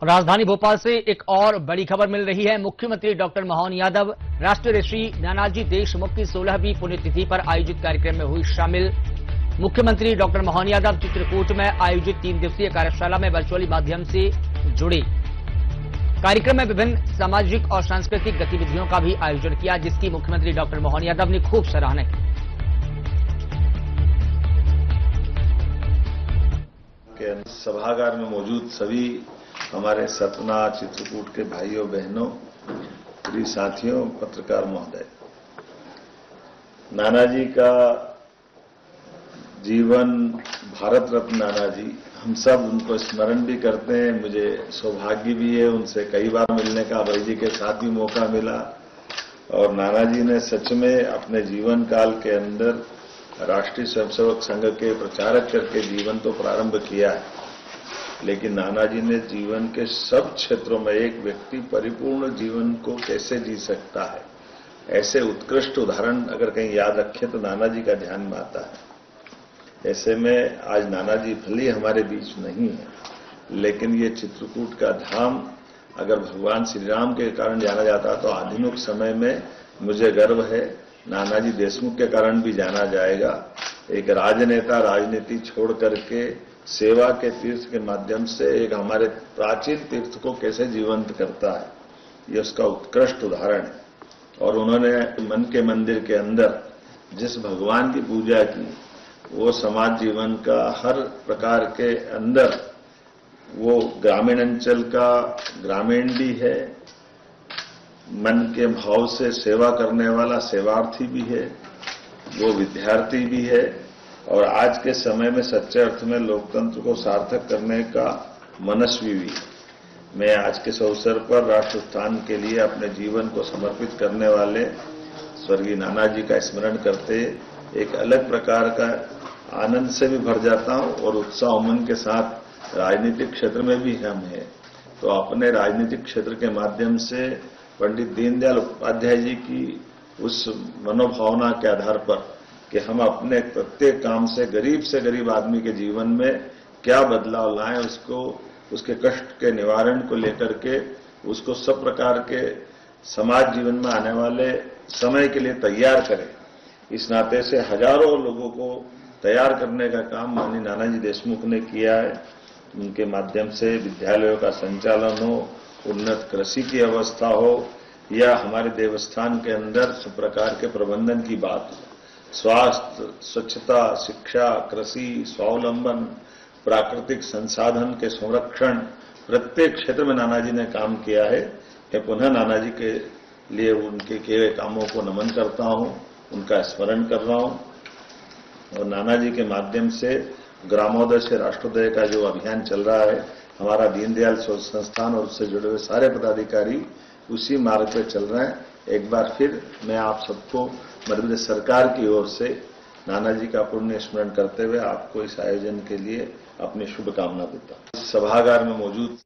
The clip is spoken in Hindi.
राजधानी भोपाल से एक और बड़ी खबर मिल रही है। मुख्यमंत्री डॉक्टर मोहन यादव राष्ट्रीय ऋषि नानाजी देशमुख की 16वीं पुण्यतिथि पर आयोजित कार्यक्रम में हुई शामिल। मुख्यमंत्री डॉक्टर मोहन यादव चित्रकूट में आयोजित 3 दिवसीय कार्यशाला में वर्चुअली माध्यम से जुड़े। कार्यक्रम में विभिन्न सामाजिक और सांस्कृतिक गतिविधियों का भी आयोजन किया, जिसकी मुख्यमंत्री डॉक्टर मोहन यादव ने खूब सराहना की। सभागार में मौजूद सभी हमारे सतना चित्रकूट के भाइयों बहनों, प्रिय साथियों, पत्रकार महोदय, नानाजी का जीवन, भारत रत्न नानाजी, हम सब उनको स्मरण भी करते हैं। मुझे सौभाग्य भी है उनसे कई बार मिलने का, अभय जी के साथ भी मौका मिला। और नानाजी ने सच में अपने जीवन काल के अंदर राष्ट्रीय स्वयंसेवक संघ के प्रचारक करके जीवन तो प्रारंभ किया है, लेकिन नानाजी ने जीवन के सब क्षेत्रों में एक व्यक्ति परिपूर्ण जीवन को कैसे जी सकता है, ऐसे उत्कृष्ट उदाहरण अगर कहीं याद रखें तो नानाजी का ध्यान में आता है। ऐसे में आज नानाजी भले हमारे बीच नहीं है, लेकिन ये चित्रकूट का धाम अगर भगवान श्री राम के कारण जाना जाता तो आधुनिक समय में मुझे गर्व है नानाजी देशमुख के कारण भी जाना जाएगा। एक राजनेता राजनीति छोड़ करके सेवा के तीर्थ के माध्यम से एक हमारे प्राचीन तीर्थ को कैसे जीवंत करता है, ये उसका उत्कृष्ट उदाहरण है। और उन्होंने मन के मंदिर के अंदर जिस भगवान की पूजा की, वो समाज जीवन का हर प्रकार के अंदर, वो ग्रामीण अंचल का ग्रामीण भी है, मन के भाव से सेवा करने वाला सेवार्थी भी है, वो विद्यार्थी भी है, और आज के समय में सच्चे अर्थ में लोकतंत्र को सार्थक करने का मनस्वी भी है। मैं आज के इस अवसर पर राष्ट्र उत्थान के लिए अपने जीवन को समर्पित करने वाले स्वर्गीय नानाजी का स्मरण करते एक अलग प्रकार का आनंद से भी भर जाता हूं और उत्साह उमंग के साथ राजनीतिक क्षेत्र में भी हम हैं। तो अपने राजनीतिक क्षेत्र के माध्यम से पंडित दीनदयाल उपाध्याय जी की उस मनोभावना के आधार पर कि हम अपने प्रत्येक काम से गरीब आदमी के जीवन में क्या बदलाव लाएं, उसको उसके कष्ट के निवारण को लेकर के उसको सब प्रकार के समाज जीवन में आने वाले समय के लिए तैयार करें। इस नाते से हजारों लोगों को तैयार करने का काम माननीय नानाजी देशमुख ने किया है। उनके माध्यम से विद्यालयों का संचालन हो, उन्नत कृषि की अवस्था हो, या हमारे देवस्थान के अंदर सब प्रकार के प्रबंधन की बात हो, स्वास्थ्य, स्वच्छता, शिक्षा, कृषि, स्वावलंबन, प्राकृतिक संसाधन के संरक्षण, प्रत्येक क्षेत्र में नानाजी ने काम किया है। मैं पुनः नानाजी के लिए उनके किए गए कामों को नमन करता हूं, उनका स्मरण कर रहा हूं। और नानाजी के माध्यम से ग्रामोदय से राष्ट्रोदय का जो अभियान चल रहा है, हमारा दीनदयाल शोध संस्थान और उससे जुड़े हुए सारे पदाधिकारी उसी मार्ग पर चल रहे हैं। एक बार फिर मैं आप सबको मध्य प्रदेश सरकार की ओर से नानाजी का पुण्य स्मरण करते हुए आपको इस आयोजन के लिए अपनी शुभकामना देता हूं। सभागार में मौजूद